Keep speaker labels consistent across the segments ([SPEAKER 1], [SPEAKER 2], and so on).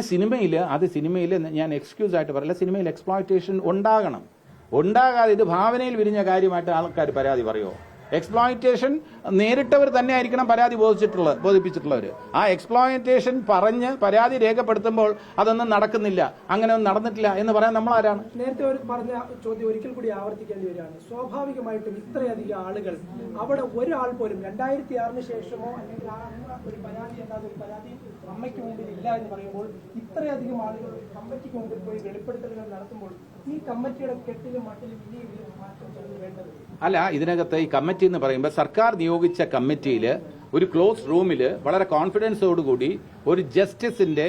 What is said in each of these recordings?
[SPEAKER 1] സിനിമയിൽ ഞാൻ എക്സ്ക്യൂസ് ആയിട്ട് പറയില്ല. സിനിമയിൽ എക്സ്പ്ലോയിറ്റേഷൻ ഉണ്ടാകാതെ ഇത് ഭാവനയിൽ വിരിഞ്ഞ കാര്യമായിട്ട് ആൾക്കാർ പരാതി പറയുമോ? എക്സ്പ്ലോയിറ്റേഷൻ നേരിട്ടവർ തന്നെ ആയിരിക്കണം പരാതി ബോധിപ്പിച്ചിട്ടുള്ളവർ. ആ എക്സ്പ്ലോയിറ്റേഷൻ പറഞ്ഞ് പരാതി രേഖപ്പെടുത്തുമ്പോൾ അതൊന്നും നടക്കുന്നില്ല, അങ്ങനെ ഒന്നും നടന്നിട്ടില്ല എന്ന് പറയാൻ നമ്മൾ ആരാണ്?
[SPEAKER 2] നേരത്തെ പറഞ്ഞ ചോദ്യം ഒരിക്കൽ കൂടി ആവർത്തിക്കേണ്ടി വരികയാണ്. സ്വാഭാവികമായിട്ടും ഇത്രയധികം ആളുകൾ അവിടെ ഒരാൾ പോലും 2006 ശേഷമോ അല്ലെങ്കിൽ ഒരു പരാതി അല്ലാതെ ഒരു പരാതി അമ്മയ്ക്ക് മുമ്പിൽ ഇല്ല എന്ന് പറയുമ്പോൾ ഇത്രയധികം ആളുകൾ കമ്മിറ്റിക്ക് മുമ്പിൽ പോയി വെളിപ്പെടുത്തലുകൾ നടത്തുമ്പോൾ ഈ കമ്മിറ്റിയുടെ കെട്ടിലും മട്ടിലും ഇനിയെങ്കിലും മാറ്റം വേണ്ടത്
[SPEAKER 1] അല്ല. ഇതിനകത്ത് ഈ കമ്മിറ്റി എന്ന് പറയുമ്പോൾ സർക്കാർ നിയോഗിച്ച കമ്മിറ്റിയിൽ ഒരു ക്ലോസ് റൂമിൽ വളരെ കോൺഫിഡൻസോടുകൂടി ഒരു ജസ്റ്റിസിന്റെ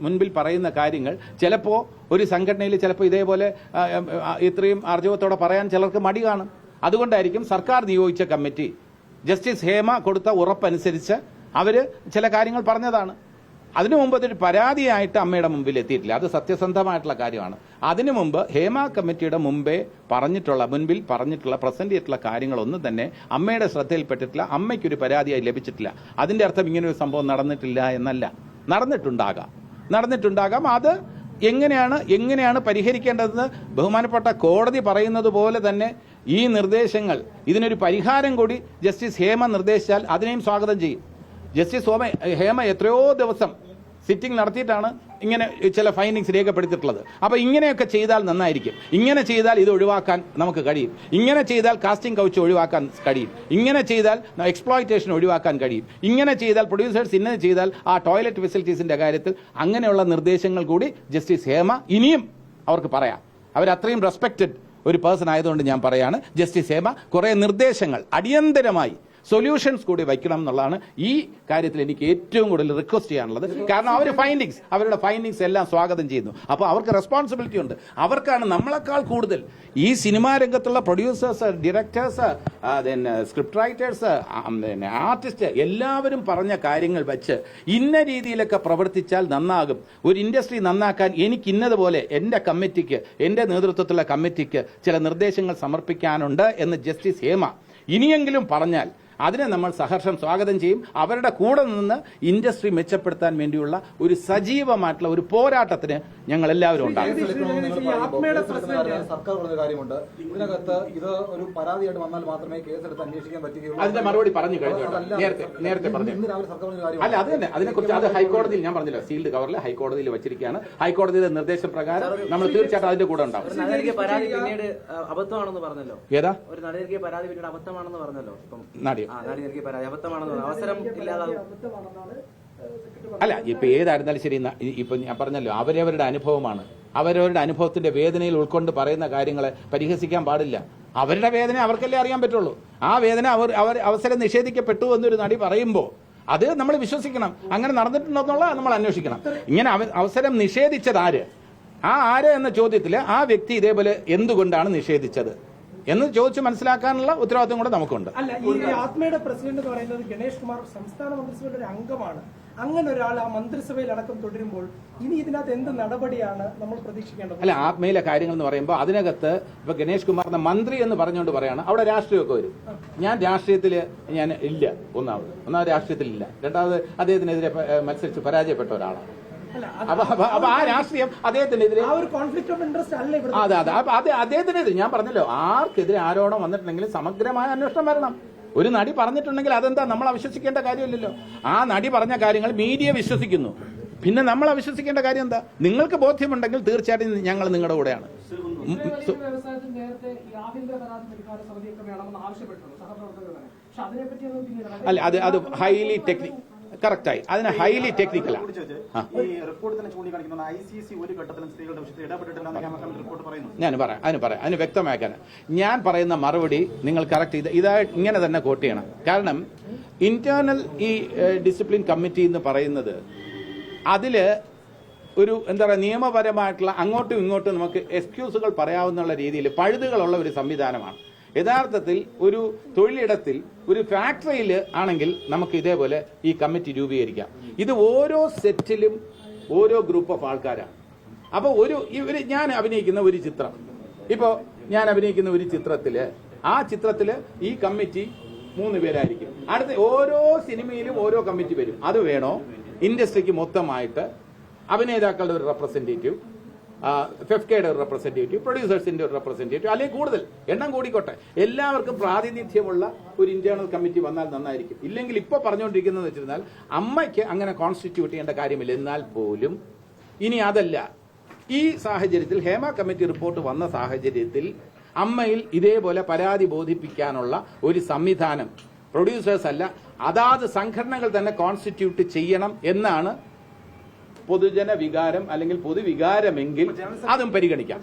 [SPEAKER 1] മുൻപിൽ പറയുന്ന കാര്യങ്ങൾ ചിലപ്പോൾ ഒരു സംഘടനയിൽ ചിലപ്പോൾ ഇതേപോലെ ഇത്രയും ആർജവത്തോടെ പറയാൻ ചിലർക്ക് മടി കാണും. അതുകൊണ്ടായിരിക്കും സർക്കാർ നിയോഗിച്ച കമ്മിറ്റി ജസ്റ്റിസ് ഹേമ കൊടുത്ത ഉറപ്പനുസരിച്ച് അവർ ചില കാര്യങ്ങൾ പറഞ്ഞതാണ്. അതിനു മുമ്പ് അതൊരു പരാതിയായിട്ട് അമ്മയുടെ മുമ്പിൽ എത്തിയിട്ടില്ല. അത് സത്യസന്ധമായിട്ടുള്ള കാര്യമാണ്. അതിനു മുമ്പ് ഹേമ കമ്മിറ്റിയുടെ മുൻപിൽ പറഞ്ഞിട്ടുള്ള പ്രസന്റ് ചെയ്തിട്ടുള്ള കാര്യങ്ങളൊന്നും തന്നെ അമ്മയുടെ ശ്രദ്ധയിൽപ്പെട്ടിട്ടില്ല. അമ്മയ്ക്കൊരു പരാതിയായി ലഭിച്ചിട്ടില്ല. അതിന്റെ അർത്ഥം ഇങ്ങനെ ഒരു സംഭവം നടന്നിട്ടില്ല എന്നല്ല. നടന്നിട്ടുണ്ടാകാം. അത് എങ്ങനെയാണ് പരിഹരിക്കേണ്ടതെന്ന് ബഹുമാനപ്പെട്ട കോടതി പറയുന്നത് പോലെ തന്നെ ഈ നിർദ്ദേശങ്ങൾ ഇതിനൊരു പരിഹാരം കൂടി ജസ്റ്റിസ് ഹേമ നിർദ്ദേശിച്ചാൽ അതിനെയും സ്വാഗതം ചെയ്യും. ജസ്റ്റിസ് ഹേമ എത്രയോ ദിവസം സിറ്റിംഗ് നടത്തിയിട്ടാണ് ഇങ്ങനെ ചില ഫൈൻഡിങ്സ് രേഖപ്പെടുത്തിയിട്ടുള്ളത്. അപ്പോൾ ഇങ്ങനെയൊക്കെ ചെയ്താൽ നന്നായിരിക്കും. ഇങ്ങനെ ചെയ്താൽ ഇത് ഒഴിവാക്കാൻ നമുക്ക് കഴിയും. ഇങ്ങനെ ചെയ്താൽ കാസ്റ്റിംഗ് കൗച്ച് ഒഴിവാക്കാൻ കഴിയും. ഇങ്ങനെ ചെയ്താൽ എക്സ്പ്ലോയിറ്റേഷൻ ഒഴിവാക്കാൻ കഴിയും. ഇങ്ങനെ ചെയ്താൽ പ്രൊഡ്യൂസേഴ്സ് ഇങ്ങനെ ചെയ്താൽ ആ ടോയ്ലറ്റ് ഫെസിലിറ്റീസിന്റെ കാര്യത്തിൽ അങ്ങനെയുള്ള നിർദ്ദേശങ്ങൾ കൂടി ജസ്റ്റിസ് ഹേമ ഇനിയും അവർക്ക് പറയാം. അവരത്രയും റെസ്പെക്റ്റഡ് ഒരു പേഴ്സൺ ആയതുകൊണ്ട് ഞാൻ പറയാണ്, ജസ്റ്റിസ് ഹേമ കുറേ നിർദ്ദേശങ്ങൾ അടിയന്തരമായി സൊല്യൂഷൻസ് കൂടി വയ്ക്കണം എന്നുള്ളതാണ് ഈ കാര്യത്തിൽ എനിക്ക് ഏറ്റവും കൂടുതൽ റിക്വസ്റ്റ് ചെയ്യാനുള്ളത്. കാരണം അവരുടെ ഫൈൻഡിങ്സ് എല്ലാം സ്വാഗതം ചെയ്യുന്നു. അപ്പോൾ അവർക്ക് റെസ്പോൺസിബിലിറ്റി ഉണ്ട്. അവർക്കാണ് നമ്മളെക്കാൾ കൂടുതൽ ഈ സിനിമാ രംഗത്തുള്ള producers, directors, script writers, artist എല്ലാവരും പറഞ്ഞ കാര്യങ്ങൾ വെച്ച് ഇന്ന രീതിയിലൊക്കെ പ്രവർത്തിച്ചാൽ നന്നാകും. ഒരു ഇൻഡസ്ട്രി നന്നാക്കാൻ എനിക്ക് ഇന്നതുപോലെ എൻ്റെ നേതൃത്വത്തിലുള്ള കമ്മിറ്റിക്ക് ചില നിർദ്ദേശങ്ങൾ സമർപ്പിക്കാനുണ്ട് എന്ന് ജസ്റ്റിസ് ഹേമ ഇനിയെങ്കിലും പറഞ്ഞാൽ അതിനെ നമ്മൾ സഹർഷം സ്വാഗതം ചെയ്യും. അവരുടെ കൂടെ നിന്ന് ഇൻഡസ്ട്രി മെച്ചപ്പെടുത്താൻ വേണ്ടിയുള്ള ഒരു സജീവമായിട്ടുള്ള ഒരു പോരാട്ടത്തിന് ഞങ്ങൾ എല്ലാവരും ഉണ്ടാകും.
[SPEAKER 3] സർക്കാർ പറഞ്ഞ കാര്യമുണ്ട്, ഇതിനകത്ത് ഇത് ഒരു പരാതിയായിട്ട് വന്നാൽ മാത്രമേ കേസെടുത്ത് അന്വേഷിക്കാൻ പറ്റുകയുള്ളൂ.
[SPEAKER 1] അതിന്റെ മറുപടി പറഞ്ഞു കഴിഞ്ഞു. നേരത്തെ പറഞ്ഞു. അല്ല, അത് തന്നെ. അതിനെക്കുറിച്ച് അത് ഹൈക്കോടതിയിൽ ഞാൻ പറഞ്ഞില്ല, സീൽഡ് കവറിൽ ഹൈക്കോടതിയിൽ വെച്ചിരിക്കുകയാണ്. ഹൈക്കോടതിയുടെ നിർദ്ദേശപ്രകാരം നമ്മൾ തീർച്ചയായിട്ടും അതിന്റെ കൂടെ ഉണ്ടാവും.
[SPEAKER 4] പരാതി പിന്നീട് അബദ്ധമാണെന്ന് പറഞ്ഞല്ലോ.
[SPEAKER 1] ഏതാ
[SPEAKER 4] ഒരു നടികൾക്ക് പരാതി പിന്നീട് അബദ്ധമാണെന്ന് പറഞ്ഞല്ലോ.
[SPEAKER 1] അല്ല, ഇപ്പൊ ഏതായിരുന്നാലും ശരി, ഇപ്പൊ ഞാൻ പറഞ്ഞല്ലോ, അവരവരുടെ അനുഭവമാണ്. അവരവരുടെ അനുഭവത്തിന്റെ വേദനയിൽ ഉൾക്കൊണ്ട് പറയുന്ന കാര്യങ്ങളെ പരിഹസിക്കാൻ പാടില്ല. അവരുടെ വേദന അവർക്കല്ലേ അറിയാൻ പറ്റുള്ളൂ. ആ വേദന അവർ അവസരം നിഷേധിക്കപ്പെട്ടു എന്നൊരു നടി പറയുമ്പോൾ അത് നമ്മൾ വിശ്വസിക്കണം. അങ്ങനെ നടന്നിട്ടുണ്ടെന്നുള്ള നമ്മൾ അന്വേഷിക്കണം. ഇങ്ങനെ അവസരം നിഷേധിച്ചത് ആര് എന്ന ചോദ്യത്തിൽ ആ വ്യക്തി ഇതേപോലെ എന്തുകൊണ്ടാണ് നിഷേധിച്ചത് എന്ന് ചോദിച്ച് മനസ്സിലാക്കാനുള്ള ഉത്തരവാദിത്വം കൂടെ നമുക്കുണ്ട്.
[SPEAKER 2] അല്ല, ഈ ആത്മയുടെ പ്രസിഡന്റ് എന്ന് പറയുന്നത് ഗണേഷ് കുമാർ സംസ്ഥാന മന്ത്രിസഭയുടെ ഒരു അംഗമാണ്. അങ്ങനെ ഒരാൾ ആ മന്ത്രിസഭയിൽ അടക്കം തുടരുമ്പോൾ ഇനി ഇതിനകത്ത് എന്ത് നടപടിയാണ് നമ്മൾ പ്രതീക്ഷിക്കേണ്ടത്?
[SPEAKER 1] അല്ല, ആത്മയിലെ കാര്യങ്ങൾ എന്ന് പറയുമ്പോൾ അതിനകത്ത് ഇപ്പൊ ഗണേഷ് കുമാറിനെ മന്ത്രി എന്ന് പറഞ്ഞുകൊണ്ട് പറയാണ്. അവിടെ രാഷ്ട്രീയമൊക്കെ വരും. ഞാൻ രാഷ്ട്രീയത്തിൽ ഇല്ല. ഒന്നാമത് രാഷ്ട്രീയത്തിലില്ല. രണ്ടാമത് അദ്ദേഹത്തിനെതിരെ മത്സരിച്ച് പരാജയപ്പെട്ട ഒരാളാണ്. അപ്പൊ ആ രാഷ്ട്രീയം അദ്ദേഹത്തിനെതിരെ അദ്ദേഹത്തിനെതിരെ ഞാൻ പറഞ്ഞല്ലോ, ആർക്കെതിരെ ആരോപണം വന്നിട്ടുണ്ടെങ്കിലും സമഗ്രമായ അന്വേഷണം വരണം. ഒരു നടി പറഞ്ഞിട്ടുണ്ടെങ്കിൽ അതെന്താ നമ്മൾ അവിശ്വസിക്കേണ്ട കാര്യമില്ലല്ലോ. ആ നടി പറഞ്ഞ കാര്യങ്ങൾ മീഡിയ വിശ്വസിക്കുന്നു. പിന്നെ നമ്മൾ അവിശ്വസിക്കേണ്ട കാര്യം എന്താ? നിങ്ങൾക്ക് ബോധ്യമുണ്ടെങ്കിൽ തീർച്ചയായിട്ടും ഞങ്ങൾ നിങ്ങളുടെ കൂടെയാണ്. അല്ല, അത് ഹൈലി ടെക്നിക് കറക്റ്റായി. അതിന് ഹൈലി ടെക്നിക്കലാണ്. ഞാൻ പറയാം, അതിന് വ്യക്തമാക്കാൻ ഞാൻ പറയുന്ന മറുപടി നിങ്ങൾ കറക്റ്റ് ഇങ്ങനെ തന്നെ കോട്ട് ചെയ്യണം. കാരണം ഇന്റേണൽ ഈ ഡിസിപ്ലിൻ കമ്മിറ്റി എന്ന് പറയുന്നത് അതില് ഒരു എന്താ പറയുക, നിയമപരമായിട്ടുള്ള അങ്ങോട്ടും ഇങ്ങോട്ടും നമുക്ക് എക്സ്ക്യൂസുകൾ പറയാവുന്ന രീതിയിൽ പഴുതുകളുള്ള ഒരു സംവിധാനമാണ്. യഥാർത്ഥത്തിൽ ഒരു തൊഴിലിടത്തിൽ, ഒരു ഫാക്ടറിയിൽ ആണെങ്കിൽ നമുക്ക് ഇതേപോലെ ഈ കമ്മിറ്റി രൂപീകരിക്കാം. ഇത് ഓരോ സെറ്റിലും ഓരോ ഗ്രൂപ്പ് ഓഫ് ആൾക്കാരാണ്. അപ്പോൾ ഞാൻ അഭിനയിക്കുന്ന ഒരു ചിത്രം, ഞാൻ അഭിനയിക്കുന്ന ഒരു ചിത്രത്തില് ആ ചിത്രത്തില് ഈ കമ്മിറ്റി 3 പേരായിരിക്കും. അടുത്ത ഓരോ സിനിമയിലും ഓരോ കമ്മിറ്റി വരും. അത് വേണോ? ഇൻഡസ്ട്രിക്ക് മൊത്തമായിട്ട് അഭിനേതാക്കളുടെ ഒരു റെപ്രസെന്റേറ്റീവ്, ഫെഫ്കയുടെ ഒരു റെപ്രസെന്റേറ്റീവ്, പ്രൊഡ്യൂസേഴ്സിന്റെ ഒരു റെപ്രസെന്റേറ്റീവ്, അല്ലെങ്കിൽ കൂടുതൽ എണ്ണം കൂടിക്കോട്ടെ, എല്ലാവർക്കും പ്രാതിനിധ്യമുള്ള ഒരു ഇന്റേണൽ കമ്മിറ്റി വന്നാൽ നന്നായിരിക്കും. ഇല്ലെങ്കിൽ ഇപ്പോൾ പറഞ്ഞുകൊണ്ടിരിക്കുന്നത് വെച്ചിരുന്നാൽ അമ്മയ്ക്ക് അങ്ങനെ കോൺസ്റ്റിറ്റ്യൂട്ട് ചെയ്യേണ്ട കാര്യമില്ല. എന്നാൽ പോലും ഇനി അതല്ല, ഈ സാഹചര്യത്തിൽ ഹേമ കമ്മിറ്റി റിപ്പോർട്ട് വന്ന സാഹചര്യത്തിൽ അമ്മയിൽ ഇതേപോലെ പരാതി ബോധിപ്പിക്കാനുള്ള ഒരു സംവിധാനം പ്രൊഡ്യൂസേഴ്സ് അല്ല, അതാത് സംഘടനകൾ തന്നെ കോൺസ്റ്റിറ്റ്യൂട്ട് ചെയ്യണം എന്നാണ് പൊതുജന വികാരം അല്ലെങ്കിൽ പൊതുവികാരമെങ്കിൽ അതും പരിഗണിക്കാം.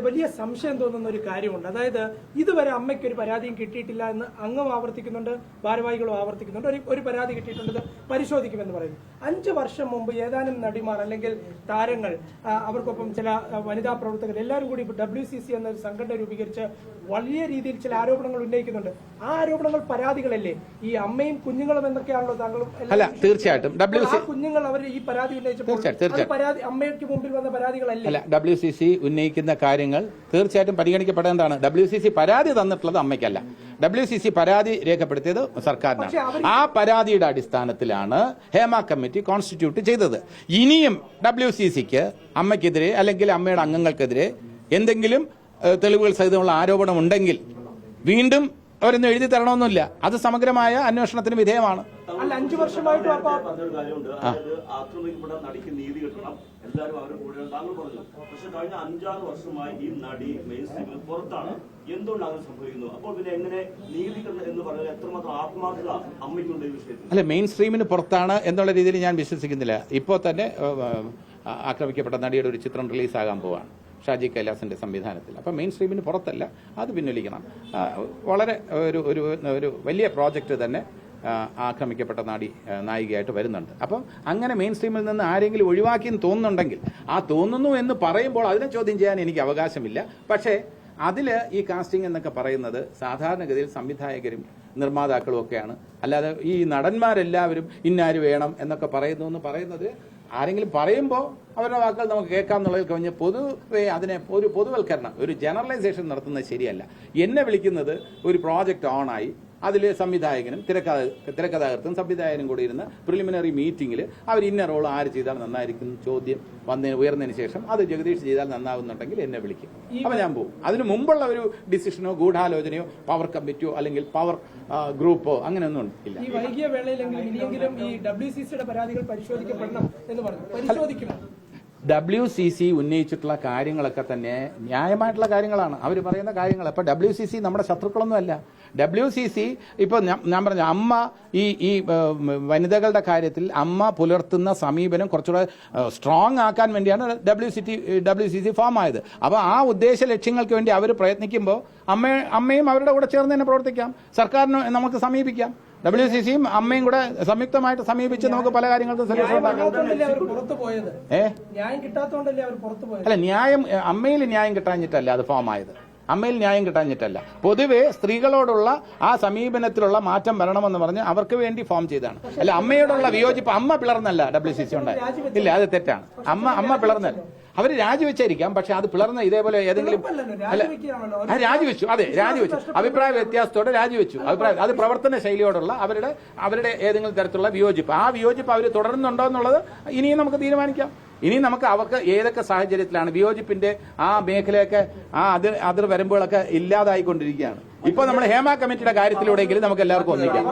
[SPEAKER 2] വലിയ സംശയം തോന്നുന്ന ഒരു കാര്യമുണ്ട്. അതായത് ഇതുവരെ അമ്മയ്ക്ക് ഒരു പരാതിയും കിട്ടിയിട്ടില്ല എന്ന് അംഗം ആവർത്തിക്കുന്നുണ്ട്, ഭാരവാഹികളും ആവർത്തിക്കുന്നുണ്ട്. ഒരു പരാതി കിട്ടിയിട്ടുണ്ട്, പരിശോധിക്കുമെന്ന് പറയുന്നു. 5 വർഷം മുമ്പ് ഏതാനും നടിമാർ അല്ലെങ്കിൽ താരങ്ങൾ, അവർക്കൊപ്പം ചില വനിതാ പ്രവർത്തകർ എല്ലാവരും കൂടി WCC എന്ന സംഘടന രൂപീകരിച്ച് വലിയ രീതിയിൽ ചില ആരോപണങ്ങൾ ഉന്നയിക്കുന്നുണ്ട്. ആ ആരോപണങ്ങൾ പരാതികളല്ലേ? ഈ അമ്മയും കുഞ്ഞുങ്ങളും എന്നൊക്കെയാണല്ലോ താങ്കളും.
[SPEAKER 1] അല്ല, തീർച്ചയായിട്ടും
[SPEAKER 2] കുഞ്ഞുങ്ങൾ അവർ ഈ പരാതി ഉന്നയിച്ചു അമ്മയ്ക്ക് മുമ്പിൽ വന്ന പരാതികളല്ല.
[SPEAKER 1] അല്ല, WCC ഉന്നയിക്കുന്ന കാര്യങ്ങൾ തീർച്ചയായിട്ടും പരിഗണിക്കപ്പെടേണ്ടതാണ്. WCC പരാതി തന്നിട്ടുള്ളത് അമ്മയ്ക്കല്ല, WCC പരാതി രേഖപ്പെടുത്തിയത് സർക്കാരിനാണ്. ആ പരാതിയുടെ അടിസ്ഥാനത്തിലാണ് ഹേമ കമ്മിറ്റി കോൺസ്റ്റിറ്റ്യൂട്ട് ചെയ്തത്. ഇനിയും WCCക്ക് അമ്മയ്ക്കെതിരെ അല്ലെങ്കിൽ അമ്മയുടെ അംഗങ്ങൾക്കെതിരെ എന്തെങ്കിലും തെളിവുകൾ സഹിതമുള്ള ആരോപണം ഉണ്ടെങ്കിൽ വീണ്ടും അവരൊന്നും എഴുതി തരണമെന്നില്ല. അത് സമഗ്രമായ അന്വേഷണത്തിന് വിധേയമാണ്.
[SPEAKER 2] അല്ല, 5 വർഷമായിട്ട്
[SPEAKER 5] ആക്രമിക്കപ്പെട്ട നടിക്ക് നീതി കിട്ടണം, എല്ലാവരും അവരുടെ കൂടെ താങ്കൾ പറഞ്ഞു. പക്ഷെ കഴിഞ്ഞ 5-6 വർഷമായി ഈ നടി മെയിൻ സ്ട്രീമിൽ പുറത്താണ്. എന്തുകൊണ്ട് അങ്ങനെ സംഭവിക്കുന്നു? അപ്പോൾ പിന്നെ എങ്ങനെ നീതി കിട്ടണം എന്ന് പറഞ്ഞാൽ എത്രമാത്രം ആത്മാർത്ഥത അമ്മയ്ക്കുണ്ട് ഈ വിഷയത്തിൽ?
[SPEAKER 1] അല്ല, മെയിൻ സ്ട്രീമിന് പുറത്താണ് എന്നുള്ള രീതിയിൽ ഞാൻ വിശ്വസിക്കുന്നില്ല. ഇപ്പോൾ തന്നെ ആക്രമിക്കപ്പെട്ട നടിയുടെ ഒരു ചിത്രം റിലീസാകാൻ പോവാണ് ഷാജി കൈലാസിന്റെ സംവിധാനത്തിൽ. അപ്പം മെയിൻ സ്ട്രീമിന് പുറത്തല്ല, അത് പിൻവലിക്കണം. വളരെ ഒരു വലിയ പ്രോജക്റ്റ് തന്നെ ആക്രമിക്കപ്പെട്ട നായികയായിട്ട് വരുന്നുണ്ട്. അപ്പം അങ്ങനെ മെയിൻ സ്ട്രീമിൽ നിന്ന് ആരെങ്കിലും ഒഴിവാക്കി എന്ന് തോന്നുന്നുണ്ടെങ്കിൽ, ആ തോന്നുന്നു എന്ന് പറയുമ്പോൾ അതിനെ ചോദ്യം ചെയ്യാൻ എനിക്ക് അവകാശമില്ല. പക്ഷേ അതിൽ ഈ കാസ്റ്റിംഗ് എന്നൊക്കെ പറയുന്നത് സാധാരണഗതിയിൽ സംവിധായകരും നിർമ്മാതാക്കളും ഒക്കെയാണ്. അല്ലാതെ ഈ നടന്മാരെല്ലാവരും ഇന്നാര് വേണം എന്നൊക്കെ പറയുന്നത് ആരെങ്കിലും പറയുമ്പോൾ അവരുടെ വാക്കുകൾ നമുക്ക് കേൾക്കാം എന്നുള്ളതിൽ കവിഞ്ഞ് പൊതുവെ അതിനെ ഒരു പൊതുവൽക്കരണം, ഒരു ജനറലൈസേഷൻ നടത്തുന്നത് ശരിയല്ല. എന്നെ വിളിക്കുന്നത് ഒരു പ്രോജക്റ്റ് ഓണായി, അതിൽ സംവിധായകനും തിരക്കഥാകൃത്തും സംവിധായകനും കൂടി ഇരുന്ന് പ്രിലിമിനറി മീറ്റിംഗിൽ അവർ ഇന്ന റോൾ ആര് ചെയ്താൽ നന്നായിരിക്കും ചോദ്യം ഉയർന്നതിന് ശേഷം അത് ജഗദീഷ് ചെയ്താൽ നന്നാവുന്നുണ്ടെങ്കിൽ എന്നെ വിളിക്കും. അപ്പം ഞാൻ പോകും. അതിന് മുമ്പുള്ള ഒരു ഡിസിഷനോ ഗൂഢാലോചനയോ പവർ കമ്മിറ്റിയോ അല്ലെങ്കിൽ പവർ ഗ്രൂപ്പോ അങ്ങനെയൊന്നും ഇല്ല.
[SPEAKER 2] ഈ വൈകിയ വേളയിലെങ്കിലും ഇനിയെങ്കിലും ഈ WCCയുടെ പരാതികൾ പരിശോധിക്കപ്പെടണം എന്ന് പറഞ്ഞു. പരിശോധിക്കണം.
[SPEAKER 1] WCC ഉന്നയിച്ചിട്ടുള്ള കാര്യങ്ങളൊക്കെ തന്നെ ന്യായമായിട്ടുള്ള കാര്യങ്ങളാണ്. അവർ പറയുന്ന കാര്യങ്ങൾ. അപ്പോൾ WCC നമ്മുടെ ശത്രുക്കളൊന്നും അല്ല. WCC ഇപ്പോൾ ഞാൻ പറഞ്ഞ അമ്മ ഈ വനിതകളുടെ കാര്യത്തിൽ അമ്മ പുലർത്തുന്ന സമീപനം കുറച്ചുകൂടെ സ്ട്രോങ് ആക്കാൻ വേണ്ടിയാണ് WCC ഫോം ആയത്. അപ്പോൾ ആ ഉദ്ദേശ ലക്ഷ്യങ്ങൾക്ക് വേണ്ടി അവർ പ്രയത്നിക്കുമ്പോൾ അമ്മയും അവരുടെ കൂടെ ചേർന്ന് തന്നെ പ്രവർത്തിക്കാം. സർക്കാരിനെ നമുക്ക് സമീപിക്കാം. WCCയും അമ്മയും കൂടെ സംയുക്തമായിട്ട് സമീപിച്ച് നമുക്ക് പല കാര്യങ്ങൾക്കും സൊല്യൂഷൻ ഉണ്ടാക്കാം. അല്ല, ന്യായം അമ്മയിൽ ന്യായം കിട്ടാഞ്ഞിട്ടല്ല അത് ഫോം ആയത്. അമ്മയിൽ ന്യായം കിട്ടാഞ്ഞിട്ടല്ല. പൊതുവെ സ്ത്രീകളോടുള്ള ആ സമീപനത്തിലുള്ള മാറ്റം വരണമെന്ന് പറഞ്ഞ് അവർക്ക് വേണ്ടി ഫോം ചെയ്തതാണ്. അല്ല, അമ്മയോടുള്ള വിയോജിപ്പ് അമ്മ പിളർന്നല്ല WCC ഉണ്ടായത്. ഇല്ല, അത് തെറ്റാണ്. അമ്മ പിളർന്നല്ല. അവർ രാജിവെച്ചായിരിക്കാം, പക്ഷെ അത് പിളർന്ന ഇതേപോലെ ഏതെങ്കിലും അല്ല, രാജിവെച്ചു. അതെ, രാജിവെച്ചു. അഭിപ്രായ വ്യത്യാസത്തോടെ രാജിവെച്ചു. അത് പ്രവർത്തന ശൈലിയോടുള്ള അവരുടെ ഏതെങ്കിലും തരത്തിലുള്ള വിയോജിപ്പ്. ആ വിയോജിപ്പ് അവർ തുടരുന്നുണ്ടോ എന്നുള്ളത് ഇനിയും നമുക്ക് തീരുമാനിക്കാം. ഇനി നമുക്ക് അവർക്ക് ഏതൊക്കെ സാഹചര്യത്തിലാണ് വിയോജിപ്പിന്റെ ആ മേഖലയൊക്കെ ആ അതിർ വരുമ്പോഴൊക്കെ ഇല്ലാതായിക്കൊണ്ടിരിക്കുകയാണ്. ഇപ്പോൾ നമ്മൾ ഹേമ കമ്മിറ്റിയുടെ കാര്യത്തിലൂടെയെങ്കിലും നമുക്ക് എല്ലാവർക്കും ഒന്നിക്കാം.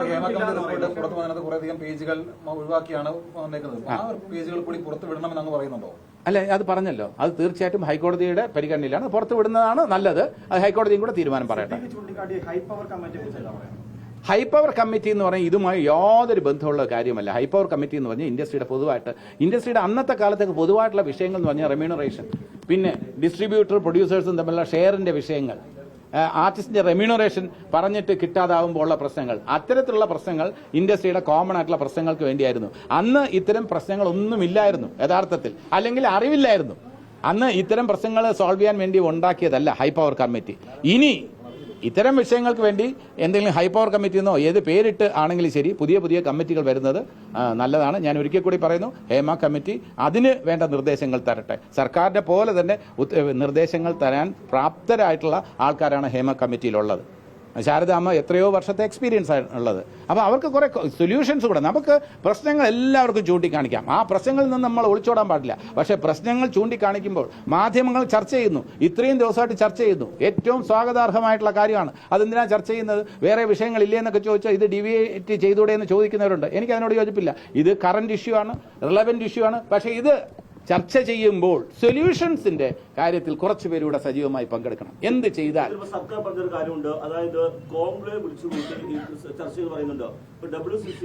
[SPEAKER 3] പുറത്തു വന്നത് കുറേയധികം പേജുകൾ ഒഴിവാക്കിയാണ് വന്നേക്കുന്നത്. ആ പേജുകൾ കൂടി പുറത്തു വിടണമെന്ന് പറയുന്നുണ്ടോ?
[SPEAKER 1] അല്ല, അത് പറഞ്ഞല്ലോ. അത് തീർച്ചയായിട്ടും ഹൈക്കോടതിയുടെ പരിഗണനയിലാണ്. പുറത്തു വിടുന്നതാണ് നല്ലത്. അത് ഹൈക്കോടതിയും കൂടെ തീരുമാനം പറയട്ടെ. ഹൈപ്പവർ കമ്മിറ്റി എന്ന് പറഞ്ഞാൽ ഇതുമായി യാതൊരു ബന്ധമുള്ള കാര്യമല്ല. ഹൈപ്പവർ കമ്മിറ്റി എന്ന് പറഞ്ഞാൽ ഇൻഡസ്ട്രിയുടെ അന്നത്തെ കാലത്തൊക്കെ പൊതുവായിട്ടുള്ള വിഷയങ്ങൾ എന്ന് പറഞ്ഞാൽ റെമ്യൂണറേഷൻ, പിന്നെ ഡിസ്ട്രിബ്യൂട്ടർ പ്രൊഡ്യൂസേഴ്സും തമ്മിലുള്ള ഷെയറിന്റെ വിഷയങ്ങൾ, ആർട്ടിസ്റ്റിന്റെ റെമ്യൂണറേഷൻ പറഞ്ഞിട്ട് കിട്ടാതാവുമ്പോൾ ഉള്ള പ്രശ്നങ്ങൾ, അത്തരത്തിലുള്ള പ്രശ്നങ്ങൾ ഇൻഡസ്ട്രിയുടെ കോമൺ ആയിട്ടുള്ള പ്രശ്നങ്ങൾക്ക് വേണ്ടിയായിരുന്നു. അന്ന് ഇത്തരം പ്രശ്നങ്ങളൊന്നുമില്ലായിരുന്നു യഥാർത്ഥത്തിൽ, അല്ലെങ്കിൽ അറിവില്ലായിരുന്നു. അന്ന് ഇത്തരം പ്രശ്നങ്ങൾ സോൾവ് ചെയ്യാൻ വേണ്ടി ഉണ്ടാക്കിയതല്ല ഹൈപ്പവർ കമ്മിറ്റി. ഇനി ഇത്തരം വിഷയങ്ങൾക്ക് വേണ്ടി എന്തെങ്കിലും ഹൈപ്പവർ കമ്മിറ്റി എന്നോ ഏത് പേരിട്ട് ആണെങ്കിലും ശരി പുതിയ കമ്മിറ്റികൾ വരുന്നത് നല്ലതാണ്. ഞാൻ ഒരിക്കൽ കൂടി പറയുന്നു, ഹേമ കമ്മിറ്റി അതിന് വേണ്ട നിർദ്ദേശങ്ങൾ തരട്ടെ. സർക്കാരിന്റെ പോലെ തന്നെ നിർദ്ദേശങ്ങൾ തരാൻ പ്രാപ്തരായിട്ടുള്ള ആൾക്കാരാണ് ഹേമ കമ്മിറ്റിയിലുള്ളത്. ശാരദ അമ്മ എത്രയോ വർഷത്തെ എക്സ്പീരിയൻസ് ആണ് ഉള്ളത്. അപ്പോൾ അവർക്ക് കുറേ സൊല്യൂഷൻസ് കൂടെ. നമുക്ക് പ്രശ്നങ്ങൾ എല്ലാവർക്കും ചൂണ്ടിക്കാണിക്കാം, ആ പ്രശ്നങ്ങളിൽ നിന്ന് നമ്മൾ ഒളിച്ചോടാൻ പാടില്ല. പക്ഷേ പ്രശ്നങ്ങൾ ചൂണ്ടിക്കാണിക്കുമ്പോൾ മാധ്യമങ്ങൾ ചർച്ച ചെയ്യുന്നു, ഇത്രയും ദിവസമായിട്ട് ചർച്ച ചെയ്യുന്നു, ഏറ്റവും സ്വാഗതാർഹമായിട്ടുള്ള കാര്യമാണ്. അതെന്തിനാണ് ചർച്ച ചെയ്യുന്നത്? വേറെ വിഷയങ്ങളില്ലേ എന്നൊക്കെ ചോദിച്ചാൽ ഇത് ഡിവിയേറ്റ് ചെയ്തുകൂടെ എന്ന് ചോദിക്കുന്നവരുണ്ട്. എനിക്ക് അതിനോട് യോജിപ്പില്ല. ഇത് കറന്റ് ഇഷ്യൂ ആണ്, റിലവന്റ് ഇഷ്യൂ ആണ്. പക്ഷേ ഇത് ചർച്ച ചെയ്യുമ്പോൾ സൊല്യൂഷൻസിന്റെ കാര്യത്തിൽ കുറച്ച് പേരൂടെ സജീവമായി പങ്കെടുക്കണം. എന്ത് ചെയ്താൽ
[SPEAKER 5] സർക്കാർ പറഞ്ഞൊരു കാര്യമുണ്ട്, അതായത് കോൺഗ്രസ് വിളിച്ചുകൂട്ടി ചർച്ചകൾ പറയുന്നുണ്ട്. ഇപ്പൊ WCC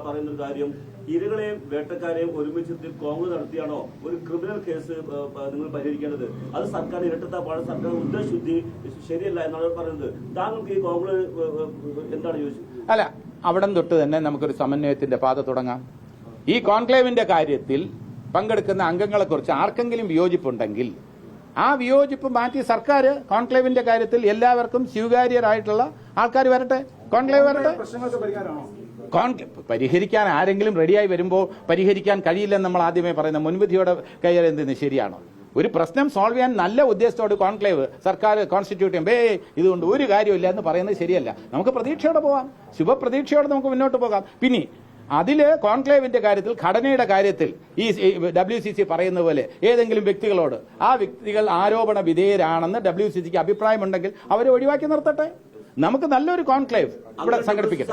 [SPEAKER 5] പറയുന്നൊരു കാര്യം, ഇരകളെയും വേട്ടക്കാരെയും ഒരുമിച്ച് കോൺഗ്രസ് നടത്തിയാണോ ഒരു ക്രിമിനൽ കേസ് നിങ്ങൾ പരിഹരിക്കേണ്ടത്? അത് സർക്കാർ ഇരട്ടത്താപ്പാണ്, സർക്കാർ ഉദ്ദേശശുദ്ധി ശരിയല്ല എന്നാണ് പറയുന്നത്. താങ്കൾക്ക് ഈ കോൺഗ്രസ് എന്താണ് ചോദിച്ചത്?
[SPEAKER 1] അല്ല, അവിടം തൊട്ട് തന്നെ നമുക്കൊരു സമന്വയത്തിന്റെ പാത തുടങ്ങാം. ഈ കോൺക്ലേവിന്റെ കാര്യത്തിൽ പങ്കെടുക്കുന്ന അംഗങ്ങളെക്കുറിച്ച് ആർക്കെങ്കിലും വിയോജിപ്പുണ്ടെങ്കിൽ ആ വിയോജിപ്പ് മാറ്റി സർക്കാർ കോൺക്ലേവിന്റെ കാര്യത്തിൽ എല്ലാവർക്കും സ്വീകാര്യരായിട്ടുള്ള ആൾക്കാർ വരട്ടെ, കോൺക്ലേവ് വരട്ടെ. പരിഹരിക്കാൻ ആരെങ്കിലും റെഡിയായി വരുമ്പോൾ പരിഹരിക്കാൻ കഴിയില്ലെന്ന് നമ്മൾ ആദ്യമേ പറയുന്ന മുൻവിധിയോടെ കൈകാര്യം ശരിയാണോ? ഒരു പ്രശ്നം സോൾവ് ചെയ്യാൻ നല്ല ഉദ്ദേശത്തോട് കോൺക്ലേവ് സർക്കാർ കോൺസ്റ്റിറ്റ്യൂട്ട് ചെയ്യുമ്പോൾ ഇതുകൊണ്ട് ഒരു കാര്യമില്ല എന്ന് പറയുന്നത് ശരിയല്ല. നമുക്ക് പ്രതീക്ഷയോടെ പോകാം, ശുഭപ്രതീക്ഷയോടെ നമുക്ക് മുന്നോട്ട് പോകാം. പിന്നെ അതില് കോൺക്ലേവിന്റെ കാര്യത്തിൽ, ഘടനയുടെ കാര്യത്തിൽ ഈ WCC പറയുന്ന പോലെ ഏതെങ്കിലും വ്യക്തികളോട് ആ വ്യക്തികൾ ആരോപണ വിധേയരാണെന്ന് WCCക്ക് അഭിപ്രായമുണ്ടെങ്കിൽ അവരെ ഒഴിവാക്കി നിർത്തട്ടെ. നമുക്ക് നല്ലൊരു കോൺക്ലേവ് ഇവിടെ സംഘടിപ്പിക്കാം.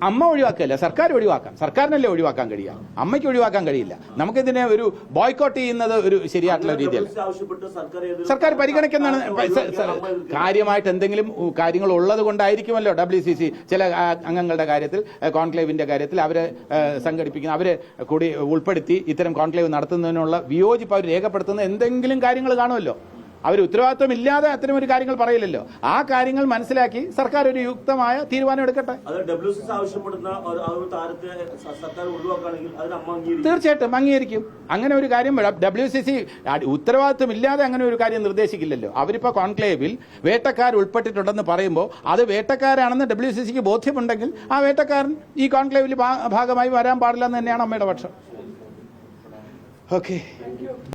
[SPEAKER 1] അമ്മ ഒഴിവാക്കല്ല, സർക്കാർ ഒഴിവാക്കാം. സർക്കാരിനല്ലേ ഒഴിവാക്കാൻ കഴിയുക, അമ്മയ്ക്ക് ഒഴിവാക്കാൻ കഴിയില്ല. നമുക്കിതിനെ ഒരു ബോയ്ക്കോട്ട് ചെയ്യുന്നത് ഒരു ശരിയായിട്ടുള്ള രീതിയല്ല. സർക്കാർ പരിഗണിക്കുന്നതാണ്. കാര്യമായിട്ട് എന്തെങ്കിലും കാര്യങ്ങൾ ഉള്ളത് കൊണ്ടായിരിക്കുമല്ലോ WCC ചില അംഗങ്ങളുടെ കാര്യത്തിൽ, കോൺക്ലേവിന്റെ കാര്യത്തിൽ അവരെ സംഘടിപ്പിക്കുന്ന, അവരെ കൂടി ഉൾപ്പെടുത്തി ഇത്തരം കോൺക്ലേവ് നടത്തുന്നതിനുള്ള വിയോജിപ്പ് അവർ രേഖപ്പെടുത്തുന്ന എന്തെങ്കിലും കാര്യങ്ങൾ കാണുമല്ലോ. അവർ ഉത്തരവാദിത്വം ഇല്ലാതെ അത്തരം ഒരു കാര്യങ്ങൾ പറയില്ലല്ലോ. ആ കാര്യങ്ങൾ മനസ്സിലാക്കി സർക്കാർ ഒരു യുക്തമായ തീരുമാനം എടുക്കട്ടെ. തീർച്ചയായിട്ടും അംഗീകരിക്കും. അങ്ങനെ ഒരു കാര്യം WCC ഉത്തരവാദിത്വം ഇല്ലാതെ അങ്ങനെ ഒരു കാര്യം നിർദ്ദേശിക്കില്ലല്ലോ. അവരിപ്പോ കോൺക്ലേവിൽ വേട്ടക്കാർ ഉൾപ്പെട്ടിട്ടുണ്ടെന്ന് പറയുമ്പോൾ അത് വേട്ടക്കാരാണെന്ന് WCCക്ക് ബോധ്യമുണ്ടെങ്കിൽ ആ വേട്ടക്കാരൻ ഈ കോൺക്ലേവിൽ ഭാഗമായി വരാൻ പാടില്ല എന്ന് തന്നെയാണ് അമ്മയുടെ പക്ഷം. ഓക്കെ.